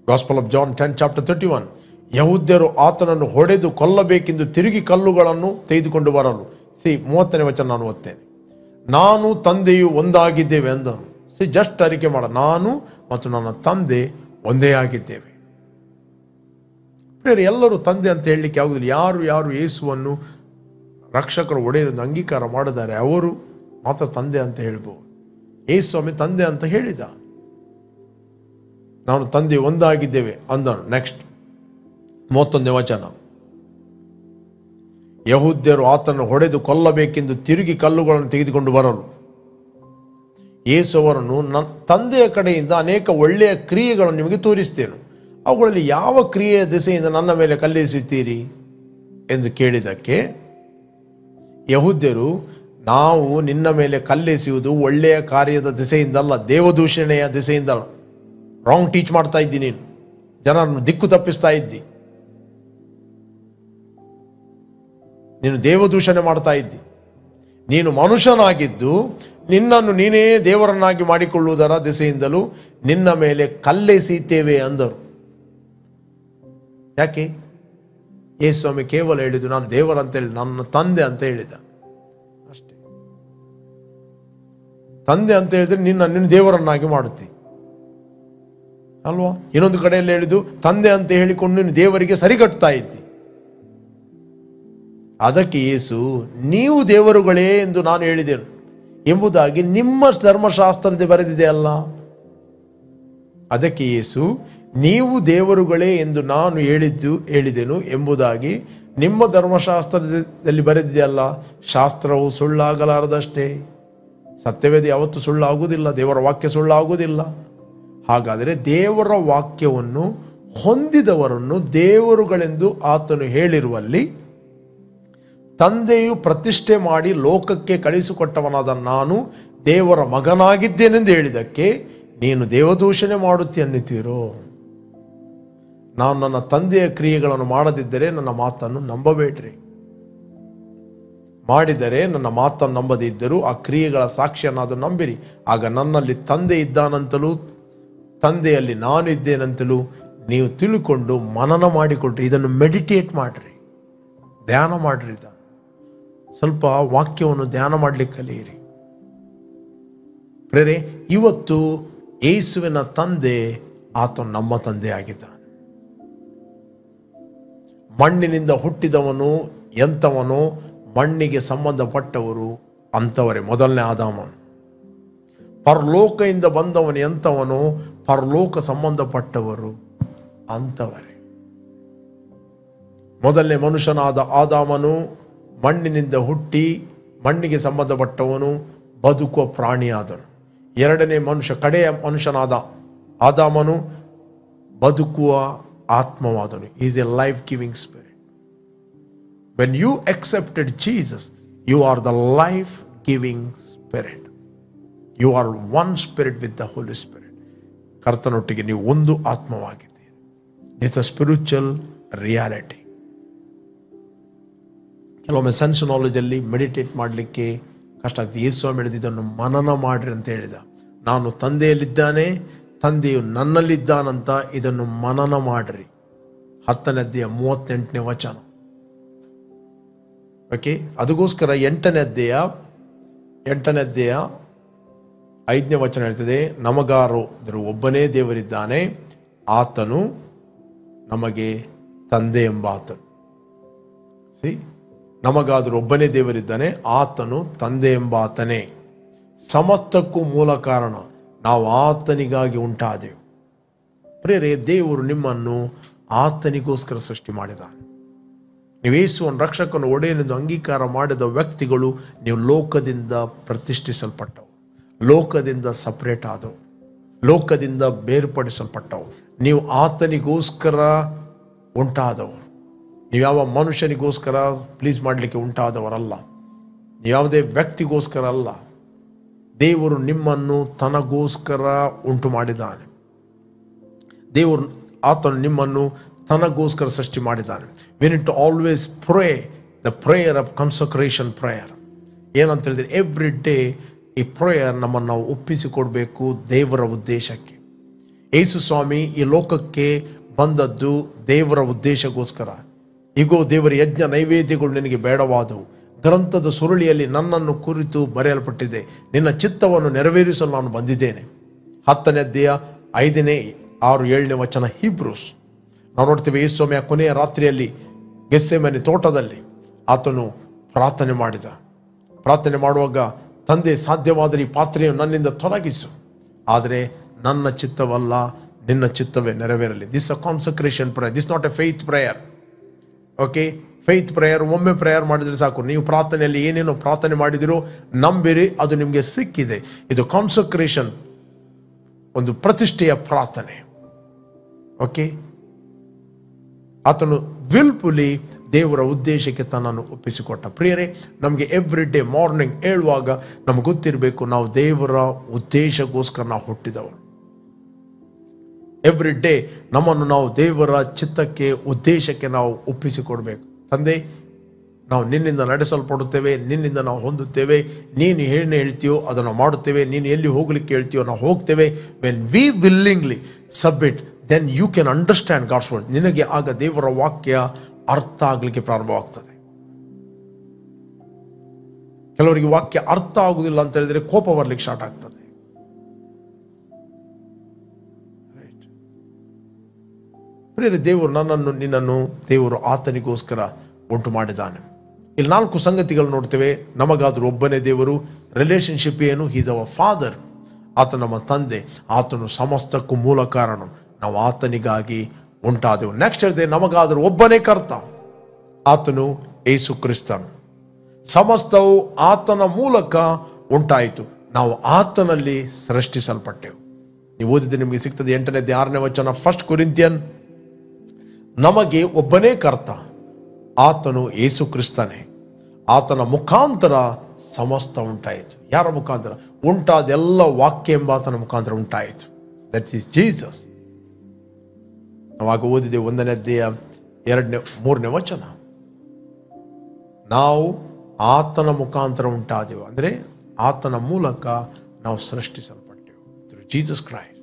Gospel of John 10:31. ಯಹೂದ್ಯರು ಆತನನ್ನು ಹೊಡೆದು ಕೊಲ್ಲಬೇಕೆಂದು ತಿರುಗಿ ಕಲ್ಲುಗಳನ್ನು ತೆಗೆದುಕೊಂಡು ಬರಲು. 30ನೇ ವಚನ ನಾನು ಓದ್ತೇನೆ. ನಾನು ತಂದೆಯು ಒಂದಾಗಿದ್ದೇವೆ ಅಂದನು. ಜಸ್ಟ್ ಅರಿಕೆ ಮಾಡ, ನಾನು ಮತ್ತು ನನ್ನ ತಂದೆ ಒಂದೇ ಆಗಿದ್ದೇವೆ. ಎಲ್ಲರೂ ತಂದೆ ಅಂತ ಹೇಳಲಿಕ್ಕೆ ಆಗುದಿಲ್ಲ. ಯಾರು ಯೇಸುವನ್ನು ರಕ್ಷಕರು ಒಡೆಯಲು ಅಂಗೀಕಾರ ಮಾಡಿದ್ದಾರೆ ಅವರು ಮಾತ್ರ ತಂದೆ ಅಂತ ಹೇಳ್ಬೋದು. ಯೇಸು ಸ್ವಾಮಿ ತಂದೆ ಅಂತ ಹೇಳಿದ. ನಾನು ತಂದೆ ಒಂದಾಗಿದ್ದೇವೆ ಅಂದನು. ನೆಕ್ಸ್ಟ್ 31ನೇ ವಚನ. ಯಹೂದ್ಯರು ಆತನನ್ನು ಹೊಡೆದು ಕೊಲ್ಲಬೇಕೆಂದು ತಿರುಗಿ ಕಲ್ಲುಗಳನ್ನು ತೆಗೆದುಕೊಂಡು ಬರಲು. ಯೇಸು ಅವರನ್ನು ನನ್ನ ತಂದೆಯ ಕಡೆಯಿಂದ ಅನೇಕ ಒಳ್ಳೆಯ ಕ್ರಿಯೆಗಳನ್ನು ನಿಮಗೆ ತೋರಿಸ್ತೇನೆ, ಅವುಗಳಲ್ಲಿ ಯಾವ ಕ್ರಿಯೆಯ ದಿಸೆಯಿಂದ ನನ್ನ ಮೇಲೆ ಕಲ್ಲೆಸೆಯುತ್ತೀರಿ ಎಂದು ಕೇಳಿದ್ದಕ್ಕೆ ಯಹೂದ್ಯರು, ನಾವು ನಿನ್ನ ಮೇಲೆ ಕಲ್ಲೆಸೆಯುವುದು ಒಳ್ಳೆಯ ಕಾರ್ಯದ ದಿಸೆಯಿಂದಲ್ಲ, ದೇವದೂಷಣೆಯ ದಿಸೆಯಿಂದಲ್ಲ. ರಾಂಗ್ ಟೀಚ್ ಮಾಡ್ತಾ ಇದ್ದಿ, ನೀನು ಜನರನ್ನು ದಿಕ್ಕು ತಪ್ಪಿಸ್ತಾ ಇದ್ದಿ, ನೀನು ದೇವದೂಷಣೆ ಮಾಡ್ತಾ ಇದ್ದಿ. ನೀನು ಮನುಷ್ಯನಾಗಿದ್ದು ನಿನ್ನನ್ನು ನೀನೇ ದೇವರನ್ನಾಗಿ ಮಾಡಿಕೊಳ್ಳುವುದರ ದಿಸೆಯಿಂದಲೂ ನಿನ್ನ ಮೇಲೆ ಕಲ್ಲೆಸೆಯುತ್ತೇವೆ ಅಂದರು. ಯಾಕೆ? ಯೇಸು ಸ್ವಾಮಿ ಕೇವಲ ಹೇಳಿದ್ದು ನಾನು ದೇವರಂತ ಹೇಳಿ, ನನ್ನ ತಂದೆ ಅಂತ ಹೇಳಿದ ಅಷ್ಟೇ. ತಂದೆ ಅಂತ ಹೇಳಿದ್ರೆ ನಿನ್ನ ದೇವರನ್ನಾಗಿ ಮಾಡುತ್ತಿ ಅಲ್ವಾ? ಇನ್ನೊಂದು ಕಡೆಯಲ್ಲಿ ಹೇಳಿದ್ದು ತಂದೆ ಅಂತ ಹೇಳಿಕೊಂಡು ನೀನು ದೇವರಿಗೆ ಸರಿಗಟ್ತಾ ಇದ್ದಿ. ಅದಕ್ಕೆ ಯೇಸು, ನೀವು ದೇವರುಗಳೇ ಎಂದು ನಾನು ಹೇಳಿದೆನು ಎಂಬುದಾಗಿ ನಿಮ್ಮ ಧರ್ಮಶಾಸ್ತ್ರದಲ್ಲಿ ಬರೆದಿದೆ ಅಲ್ಲ. ಅದಕ್ಕೆ ಯೇಸು, ನೀವು ದೇವರುಗಳೇ ಎಂದು ನಾನು ಹೇಳಿದೆನು ಎಂಬುದಾಗಿ ನಿಮ್ಮ ಧರ್ಮಶಾಸ್ತ್ರದಲ್ಲಿ ಬರೆದಿದೆಯಲ್ಲ. ಶಾಸ್ತ್ರವು ಸುಳ್ಳಾಗಲಾರದಷ್ಟೇ. ಸತ್ಯವೇದ ಯಾವತ್ತೂ ಸುಳ್ಳಾಗುವುದಿಲ್ಲ, ದೇವರ ವಾಕ್ಯ ಸುಳ್ಳಾಗುವುದಿಲ್ಲ. ಹಾಗಾದರೆ ದೇವರ ವಾಕ್ಯವನ್ನು ಹೊಂದಿದವರನ್ನು ದೇವರುಗಳೆಂದು ಆತನು ಹೇಳಿರುವಲ್ಲಿ ತಂದೆಯು ಪ್ರತಿಷ್ಠೆ ಮಾಡಿ ಲೋಕಕ್ಕೆ ಕಳಿಸಿಕೊಟ್ಟವನಾದ ನಾನು ದೇವರ ಮಗನಾಗಿದ್ದೇನೆಂದು ಹೇಳಿದ್ದಕ್ಕೆ ನೀನು ದೇವದೂಷಣೆ ಮಾಡುತ್ತಿ ಅನ್ನುತ್ತೀರೋ? ನಾನು ನನ್ನ ತಂದೆಯ ಕ್ರಿಯೆಗಳನ್ನು ಮಾಡದಿದ್ದರೆ ನನ್ನ ಮಾತನ್ನು ನಂಬಬೇಡ್ರಿ. ಮಾಡಿದರೆ ನನ್ನ ಮಾತನ್ನು ನಂಬದಿದ್ದರೂ ಆ ಕ್ರಿಯೆಗಳ ಸಾಕ್ಷಿಯನ್ನಾದರೂ ನಂಬಿರಿ. ಆಗ ನನ್ನಲ್ಲಿ ತಂದೆ ಇದ್ದಾನಂತಲೂ ತಂದೆಯಲ್ಲಿ ನಾನು ಇದ್ದೇನಂತಲೂ ನೀವು ತಿಳ್ಕೊಂಡು ಮನನ ಮಾಡಿಕೊಟ್ರಿ. ಇದನ್ನು ಮೆಡಿಟೇಟ್ ಮಾಡಿರಿ, ಧ್ಯಾನ ಮಾಡಿರಿ. ಸ್ವಲ್ಪ ವಾಕ್ಯವನ್ನು ಧ್ಯಾನ ಮಾಡಲಿಕ್ಕೆ ಕಲಿಯಿರಿ ಪ್ರೇರೆ. ಇವತ್ತು ಯೇಸುವಿನ ತಂದೆ ಆತನು ನಮ್ಮ ತಂದೆ ಆಗಿದ್ದಾನೆ. ಮಣ್ಣಿನಿಂದ ಹುಟ್ಟಿದವನು ಎಂಥವನೋ ಮಣ್ಣಿಗೆ ಸಂಬಂಧಪಟ್ಟವರು ಅಂಥವರೇ. ಮೊದಲನೇ ಆದಾಮನು. ಪರಲೋಕದಿಂದ ಬಂದವನು ಎಂಥವನೋ ಪರಲೋಕ ಸಂಬಂಧಪಟ್ಟವರು ಅಂಥವರೇ. ಮೊದಲನೇ ಮನುಷ್ಯನಾದ ಆದಾಮನು ಮಣ್ಣಿನಿಂದ ಹುಟ್ಟಿ ಮಣ್ಣಿಗೆ ಸಂಬಂಧಪಟ್ಟವನು, ಬದುಕುವ ಪ್ರಾಣಿಯಾದನು. ಎರಡನೇ ಕಡೆಯ ಮನುಷ್ಯನಾದ ಆದಾಮನು ಬದುಕುವ ಆತ್ಮವಾದನು. Is a life giving spirit. When you accepted Jesus, you are the life giving spirit. You are one spirit with the Holy Spirit. ಕರ್ತನೊಟ್ಟಿಗೆ ನೀವು ಒಂದು ಆತ್ಮವಾಗಿದ್ದೀರಿ. It's a spiritual reality. ಕೆಲವೊಮ್ಮೆ ಸೆನ್ಸ್ ನಾಲೆಜಲ್ಲಿ ಮೆಡಿಟೇಟ್ ಮಾಡಲಿಕ್ಕೆ ಕಷ್ಟ ಆಗ್ತದೆ. ಯೇಸು ಸ್ವಾಮಿ ಹೇಳಿದ ಇದನ್ನು ಮನನ ಮಾಡಿರಿ ಅಂತ ಹೇಳಿದ. ನಾನು ತಂದೆಯಲ್ಲಿದ್ದಾನೆ, ತಂದೆಯು ನನ್ನಲ್ಲಿದ್ದಾನಂತ ಇದನ್ನು ಮನನ ಮಾಡಿರಿ. 10ನೇ ಅಧ್ಯಾಯ 38ನೇ ವಚನ. ಓಕೆ, ಅದಕ್ಕೋಸ್ಕರ 8ನೇ ಅಧ್ಯಾಯ 5ನೇ ವಚನ ಹೇಳ್ತದೆ, ನಮಗಾದರೂ ಒಬ್ಬನೇ ದೇವರಿದ್ದಾನೆ, ಆತನು ನಮಗೆ ತಂದೆ ಎಂಬ ಆತನು. ನಮಗಾದರೂ ಒಬ್ಬನೇ ದೇವರಿದ್ದಾನೆ, ಆತನು ತಂದೆ ಎಂಬ ಆತನೇ. ಸಮಸ್ತಕ್ಕೂ ಮೂಲ ಕಾರಣ. ನಾವು ಆತನಿಗಾಗಿ ಉಂಟಾದೆವು. ಪ್ರಿಯರೇ, ದೇವರು ನಿಮ್ಮನ್ನು ಆತನಿಗೋಸ್ಕರ ಸೃಷ್ಟಿ ಮಾಡಿದ್ದಾನೆ. ನೀವು ಯೇಸುವನ್ನು ರಕ್ಷಕನ ಒಡೆಯನೆಂದು ಅಂಗೀಕಾರ ಮಾಡಿದ ವ್ಯಕ್ತಿಗಳು, ನೀವು ಲೋಕದಿಂದ ಪ್ರತಿಷ್ಠಿಸಲ್ಪಟ್ಟವು, ಲೋಕದಿಂದ ಸಪರೇಟ್ ಆದವು, ಲೋಕದಿಂದ ಬೇರ್ಪಡಿಸಲ್ಪಟ್ಟವು. ನೀವು ಆತನಿಗೋಸ್ಕರ ಉಂಟಾದವರು. ನೀವು ಯಾವ ಮನುಷ್ಯನಿಗೋಸ್ಕರ ಪ್ಲೀಸ್ ಮಾಡಲಿಕ್ಕೆ ಉಂಟಾದವರಲ್ಲ. ನೀವು ಯಾವುದೇ ವ್ಯಕ್ತಿಗೋಸ್ಕರ ಅಲ್ಲ. ದೇವರು ನಿಮ್ಮನ್ನು ತನಗೋಸ್ಕರ ಉಂಟು ಮಾಡಿದ್ದಾನೆ. ಆತನು ನಿಮ್ಮನ್ನು ತನಗೋಸ್ಕರ ಸೃಷ್ಟಿ ಮಾಡಿದ್ದಾನೆ. We need to always pray the prayer of consecration prayer. ಏನಂತ ಹೇಳಿದ್ರೆ, ಎವ್ರಿ ಡೇ ಈ ಪ್ರೇಯರ್ ನಮ್ಮನ್ನು ನಾವು ಒಪ್ಪಿಸಿಕೊಡ್ಬೇಕು ದೇವರ ಉದ್ದೇಶಕ್ಕೆ. ಯೇಸು ಸ್ವಾಮಿ ಈ ಲೋಕಕ್ಕೆ ಬಂದದ್ದು ದೇವರ ಉದ್ದೇಶಕ್ಕೋಸ್ಕರ. ಈಗೋ ದೇವರ ಯಜ್ಞ ನೈವೇದ್ಯಗಳು ನಿನಗೆ ಬೇಡವಾದವು, ಗ್ರಂಥದ ಸುರುಳಿಯಲ್ಲಿ ನನ್ನನ್ನು ಕುರಿತು ಬರೆಯಲ್ಪಟ್ಟಿದೆ, ನಿನ್ನ ಚಿತ್ತವನ್ನು ನೆರವೇರಿಸಲು ನಾನು ಬಂದಿದ್ದೇನೆ. 10ನೇ ಅಧ್ಯಾಯ 5ನೇ 6 7ನೇ ವಚನ ಹೀಬ್ರೂಸ್. ನಾವು ನೋಡ್ತೇವೆ, ಯೇಸು ಸ್ವಾಮಿಯ ಕೊನೆಯ ರಾತ್ರಿಯಲ್ಲಿ ಗೆತ್ಸೆಮನೆ ತೋಟದಲ್ಲಿ ಆತನು ಪ್ರಾರ್ಥನೆ ಮಾಡಿದ. ಪ್ರಾರ್ಥನೆ ಮಾಡುವಾಗ, ತಂದೆ ಸಾಧ್ಯವಾದರೆ ಈ ಪಾತ್ರೆಯನ್ನು ನನ್ನಿಂದ ತೊಲಗಿಸು, ಆದರೆ ನನ್ನ ಚಿತ್ತವಲ್ಲ ನಿನ್ನ ಚಿತ್ತವೇ ನೆರವೇರಲಿ. This a consecration prayer, this not a faith prayer. Okay, faith prayer ಒಮ್ಮೆ ಪ್ರೇಯರ್ ಮಾಡಿದರೆ ಸಾಕು. ನೀವು ಪ್ರಾರ್ಥನೆಯಲ್ಲಿ ಏನೇನೋ ಪ್ರಾರ್ಥನೆ ಮಾಡಿದಿರೋ ನಂಬಿರಿ, ಅದು ನಿಮಗೆ ಸಿಕ್ಕಿದೆ. ಇದು ಕಾನ್ಸಕ್ರೇಷನ್, ಒಂದು ಪ್ರತಿಷ್ಠೆಯ ಪ್ರಾರ್ಥನೆ. ಓಕೆ, ಆತನು ವಿಲ್ಫುಲಿ ದೇವರ ಉದ್ದೇಶಕ್ಕೆ ತನ್ನನ್ನು ಒಪ್ಪಿಸಿಕೊಟ್ಟ. ಪ್ರಿಯರೇ, ನಮಗೆ ಎವ್ರಿ ಡೇ ಮಾರ್ನಿಂಗ್ ಹೇಳುವಾಗ ನಮ್ಗೆ ಗೊತ್ತಿರಬೇಕು, ನಾವು ದೇವರ ಉದ್ದೇಶಕ್ಕೋಸ್ಕರ ನಾವು ಹುಟ್ಟಿದವರು. ಎವ್ರಿ ಡೇ ನಮ್ಮನ್ನು ನಾವು ದೇವರ ಚಿತ್ತಕ್ಕೆ, ಉದ್ದೇಶಕ್ಕೆ ನಾವು ಒಪ್ಪಿಸಿಕೊಡ್ಬೇಕು. ತಂದೆ, ನಾವು ನಿನ್ನಿಂದ ನಡೆಸಲ್ಪಡುತ್ತೇವೆ, ನಿನ್ನಿಂದ ನಾವು ಹೊಂದುತ್ತೇವೆ. ನೀನು ಏನು ಹೇಳ್ತೀಯೋ ಅದನ್ನು ಮಾಡುತ್ತೇವೆ, ನೀನು ಎಲ್ಲಿ ಹೋಗ್ಲಿಕ್ಕೆ ಹೇಳ್ತೀಯೋ ನಾವು ಹೋಗ್ತೇವೆ. When we willingly submit, then you can understand God's word. ನಿನಗೆ ಆಗ ದೇವರ ವಾಕ್ಯ ಅರ್ಥ ಆಗಲಿಕ್ಕೆ ಪ್ರಾರಂಭವಾಗ್ತದೆ. ಕೆಲವರಿಗೆ ವಾಕ್ಯ ಅರ್ಥ ಆಗುವುದಿಲ್ಲ ಅಂತ ಹೇಳಿದ್ರೆ ಕೋಪ ಬರ್ಲಿಕ್ಕೆ ಸ್ಟಾರ್ಟ್ ಆಗ್ತದೆ. ಪ್ರಿಯರೇ, ದೇವರು ನಿನ್ನನ್ನು ದೇವರು ಆತನಿಗೋಸ್ಕರ ಉಂಟು ಮಾಡಿದ್ದಾನೆ. ಇಲ್ಲಿ 4 ಸಂಗತಿಗಳು ನೋಡ್ತೇವೆ. ನಮಗಾದರೂ ಒಬ್ಬನೇ ದೇವರು. ರಿಲೇಶನ್ಶಿಪ್ ಏನು? Is our father. ಆತ ನಮ್ಮ ತಂದೆ, ಆತನು ಸಮಸ್ತಕ್ಕೂ ಮೂಲ ಕಾರಣ. ನಾವು ಆತನಿಗಾಗಿ ಉಂಟಾದೆವು. ನೆಕ್ಸ್ಟ್ ಹೇಳಿದೆ, ನಮಗಾದರೂ ಒಬ್ಬನೇ ಕರ್ತ, ಆತನು ಯೇಸು ಕ್ರಿಸ್ತನು. ಸಮಸ್ತವು ಆತನ ಮೂಲಕ ಉಂಟಾಯಿತು, ನಾವು ಆತನಲ್ಲಿ ಸೃಷ್ಟಿಸಲ್ಪಟ್ಟೆವು. ನೀವು ಓದಿದ್ರೆ ನಿಮಗೆ ಸಿಗ್ತದೆ 8ನೇ 6ನೇ ವಚನ, 1 ಕೊರಿಂಥಿಯನ್. ನಮಗೆ ಒಬ್ಬನೇ ಕರ್ತ, ಆತನು ಯೇಸು ಕ್ರಿಸ್ತನೇ. ಆತನ ಮುಖಾಂತರ ಸಮಸ್ತ ಉಂಟಾಯಿತು. ಯಾರ ಮುಖಾಂತರ? ಉಂಟಾದೆಲ್ಲ ವಾಕ್ಯ ಎಂಬ ಆತನ ಮುಖಾಂತರ ಉಂಟಾಯಿತು. That is Jesus. ನಾವಾಗ ಓದಿದೆ 1ನೇ ಅಧ್ಯಾಯ 2ನೇ 3ನೇ ವಚನ. ನಾವು ಆತನ ಮುಖಾಂತರ ಉಂಟಾದೆವು, ಅಂದರೆ ಆತನ ಮೂಲಕ ನಾವು ಸೃಷ್ಟಿಸಲ್ಪಟ್ಟೆವು. Jesus Christ.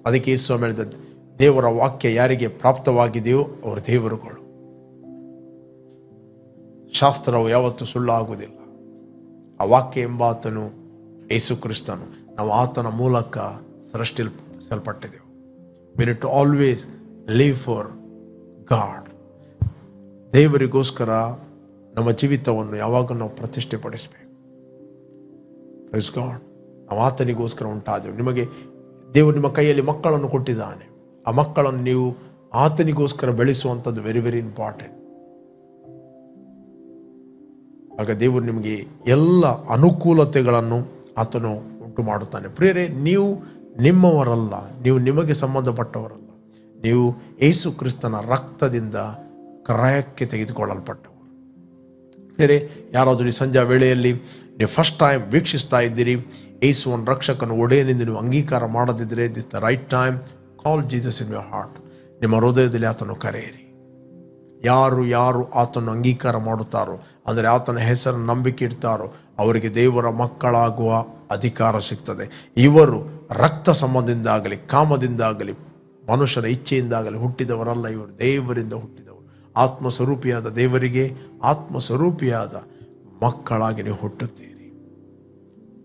ಅದಕ್ಕೆ ಯೇಸು ಸ್ವಾಮಿ ಹೇಳಿದ, ದೇವರ ವಾಕ್ಯ ಯಾರಿಗೆ ಪ್ರಾಪ್ತವಾಗಿದೆಯೋ ಅವರ ದೇವರುಗಳು. ಶಾಸ್ತ್ರವು ಯಾವತ್ತೂ ಸುಳ್ಳಾಗುವುದಿಲ್ಲ. ಆ ವಾಕ್ಯ ಎಂಬಾತನು ಯೇಸು ಕ್ರಿಸ್ತನು. ನಾವು ಆತನ ಮೂಲಕ ಸೃಷ್ಟಿಸಲ್ಪಟ್ಟಿದ್ದೆವು. We need to always live for God. ದೇವರಿಗೋಸ್ಕರ ನಮ್ಮ ಜೀವಿತವನ್ನು ಯಾವಾಗ ನಾವು ಪ್ರತಿಷ್ಠೆಪಡಿಸಬೇಕು. Praise God. ನಾವು ಆತನಿಗೋಸ್ಕರ ಉಂಟಾದೆವು. ದೇವರು ನಿಮ್ಮ ಕೈಯಲ್ಲಿ ಮಕ್ಕಳನ್ನು ಕೊಟ್ಟಿದ್ದಾನೆ. ಆ ಮಕ್ಕಳನ್ನು ನೀವು ಆತನಿಗೋಸ್ಕರ ಬೆಳೆಸುವಂಥದ್ದು ವೆರಿ ವೆರಿ ಇಂಪಾರ್ಟೆಂಟ್. ಆಗ ದೇವರು ನಿಮಗೆ ಎಲ್ಲ ಅನುಕೂಲತೆಗಳನ್ನು ಆತನು ಉಂಟು ಮಾಡುತ್ತಾನೆ. ಪ್ರಿಯರೇ, ನೀವು ನಿಮ್ಮವರಲ್ಲ, ನೀವು ನಿಮಗೆ ಸಂಬಂಧಪಟ್ಟವರಲ್ಲ. ನೀವು ಯೇಸು ಕ್ರಿಸ್ತನ ರಕ್ತದಿಂದ ಕ್ರಯಕ್ಕೆ ತೆಗೆದುಕೊಳ್ಳಲ್ಪಟ್ಟವರು. ಪ್ರಿಯರೇ, ಯಾರಾದರೂ ಈ ಸಂಜೆ ವೇಳೆಯಲ್ಲಿ ನೀವು ಫಸ್ಟ್ ಟೈಮ್ ವೀಕ್ಷಿಸ್ತಾ ಇದ್ದೀರಿ, ಯೇಸುವನ್ನು ರಕ್ಷಕನ ಒಡೆಯನೆಂದು ನೀವು ಅಂಗೀಕಾರ ಮಾಡದಿದ್ದರೆ, this the right time. Call Jesus in your heart. ನಿಮ್ಮ ಹೃದಯದಲ್ಲಿ ಆತನು ಕರೆಯಿರಿ. ಯಾರು ಆತನ ಅಂಗೀಕಾರ ಮಾಡುತ್ತಾರೋ, ಅಂದರೆ ಆತನ ಹೆಸರನ್ನು ನಂಬಿಕೆ ಇಡ್ತಾರೋ, ಅವರಿಗೆ ದೇವರ ಮಕ್ಕಳಾಗುವ ಅಧಿಕಾರ ಸಿಗ್ತದೆ. ಇವರು ರಕ್ತ ಸಂಬಂಧದಿಂದಾಗಲಿ, ಕಾಮದಿಂದಾಗಲಿ, ಮನುಷ್ಯರ ಇಚ್ಛೆಯಿಂದಾಗಲಿ ಹುಟ್ಟಿದವರಲ್ಲ. ಇವರು ದೇವರಿಂದ ಹುಟ್ಟಿದವರು. ಆತ್ಮಸ್ವರೂಪಿಯಾದ ದೇವರಿಗೆ ಆತ್ಮಸ್ವರೂಪಿಯಾದ ಮಕ್ಕಳಾಗಿ ನೀವು ಹುಟ್ಟುತ್ತೀರಿ.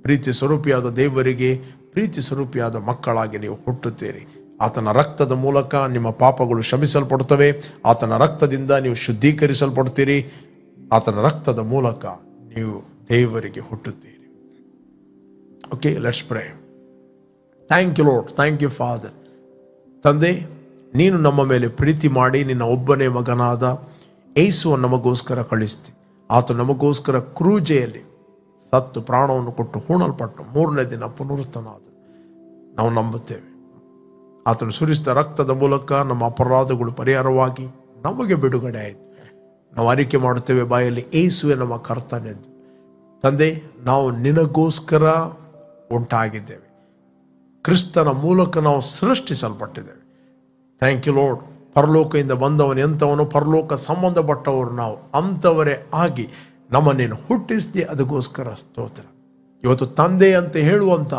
ಪ್ರೀತಿ ಸ್ವರೂಪಿಯಾದ ದೇವರಿಗೆ ಪ್ರೀತಿ ಸ್ವರೂಪಿಯಾದ ಮಕ್ಕಳಾಗಿ ನೀವು ಹುಟ್ಟುತ್ತೀರಿ. ಆತನ ರಕ್ತದ ಮೂಲಕ ನಿಮ್ಮ ಪಾಪಗಳು ಕ್ಷಮಿಸಲ್ಪಡುತ್ತವೆ. ಆತನ ರಕ್ತದಿಂದ ನೀವು ಶುದ್ಧೀಕರಿಸಲ್ಪಡ್ತೀರಿ. ಆತನ ರಕ್ತದ ಮೂಲಕ ನೀವು ದೇವರಿಗೆ ಹುಟ್ಟುತ್ತೀರಿ. Okay, let's pray. Thank you Lord, thank you father. ತಂದೆ, ನೀನು ನಮ್ಮ ಮೇಲೆ ಪ್ರೀತಿ ಮಾಡಿ ನಿನ್ನ ಒಬ್ಬನೇ ಮಗನಾದ ಯೇಸುವನ್ನು ನಮಗೋಸ್ಕರ ಕಳಿಸ್ತಿ. ಆತ ನಮಗೋಸ್ಕರ ಕ್ರೂಜೆಯಲ್ಲಿ ಸತ್ತು ಪ್ರಾಣವನ್ನು ಕೊಟ್ಟು ಹೂಣಲ್ಪಟ್ಟು ಮೂರನೇ ದಿನ ಪುನರುತ್ಥಾನಾದ ನಾವು ನಂಬುತ್ತೇವೆ. ಆತನು ಸುರಿಸಿದ ರಕ್ತದ ಮೂಲಕ ನಮ್ಮ ಅಪರಾಧಗಳು ಪರಿಹಾರವಾಗಿ ನಮಗೆ ಬಿಡುಗಡೆ ಆಯಿತು. ನಾವು ಅರಿಕೆ ಮಾಡುತ್ತೇವೆ ಬಾಯಲ್ಲಿ, ಯೇಸುವೆ ನಮ್ಮ ಕರ್ತನೆಂದು. ತಂದೆ, ನಾವು ನಿನಗೋಸ್ಕರ ಉಂಟಾಗಿದ್ದೇವೆ. ಕ್ರಿಸ್ತನ ಮೂಲಕ ನಾವು ಸೃಷ್ಟಿಸಲ್ಪಟ್ಟಿದ್ದೇವೆ. Thank you lord. ಪರಲೋಕದಿಂದ ಬಂದವನು ಎಂಥವನು, ಪರಲೋಕ ಸಂಬಂಧಪಟ್ಟವರು ನಾವು ಅಂಥವರೇ ಆಗಿ ನಮ್ಮನ್ನೇನು ಹುಟ್ಟಿಸಿದೆ, ಅದಕ್ಕೋಸ್ಕರ ಸ್ತೋತ್ರ. ಇವತ್ತು ತಂದೆ ಅಂತ ಹೇಳುವಂಥ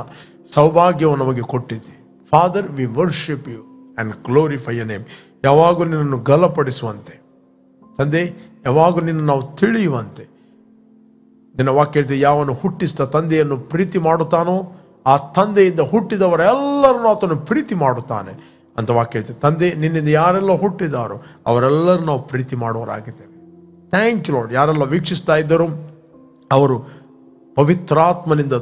ಸೌಭಾಗ್ಯವನ್ನು ನಮಗೆ ಕೊಟ್ಟಿದ್ದೆ. Father, we worship you and glorify your name. ಯಾವಾಗೂ ನಿನ್ನನ್ನು ಗಲಪಡಿಸುವಂತೆ ತಂದೆ, ಯಾವಾಗೂ ನಿನ್ನ ನಾವು ತಿಳಿಯುವಂತೆ ನಿನ್ನ ವಾಕ್ಯ ಹೇಳ್ತೀವಿ, ಯಾವನು ಹುಟ್ಟಿಸಿದ ತಂದೆಯನ್ನು ಪ್ರೀತಿ ಮಾಡುತ್ತಾನೋ ಆ ತಂದೆಯಿಂದ ಹುಟ್ಟಿದವರೆಲ್ಲರನ್ನು ಆತನು ಪ್ರೀತಿ ಮಾಡುತ್ತಾನೆ ಅಂತ ವಾಕ್ಯ ಹೇಳ್ತೀವಿ. ತಂದೆ, ನಿನ್ನಿಂದ ಯಾರೆಲ್ಲ ಹುಟ್ಟಿದಾರೋ ಅವರೆಲ್ಲರೂ ನಾವು ಪ್ರೀತಿ ಮಾಡುವವರಾಗಿದ್ದೇವೆ. Thank you Lord. ಯಾರೆಲ್ಲ ವೀಕ್ಷಿಸ್ತಾ ಇದ್ದರು ಅವರು ಪವಿತ್ರಾತ್ಮನಿಂದ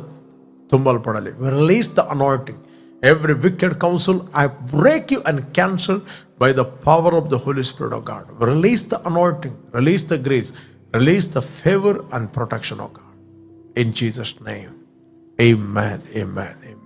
ತುಂಬಲ್ಪಡಲಿ. Release the anointing. Every wicked counsel, I break you and cancel by the power of the Holy Spirit of God. Release the anointing, release the grace, release the favor and protection of God. In Jesus' name, amen, amen, amen.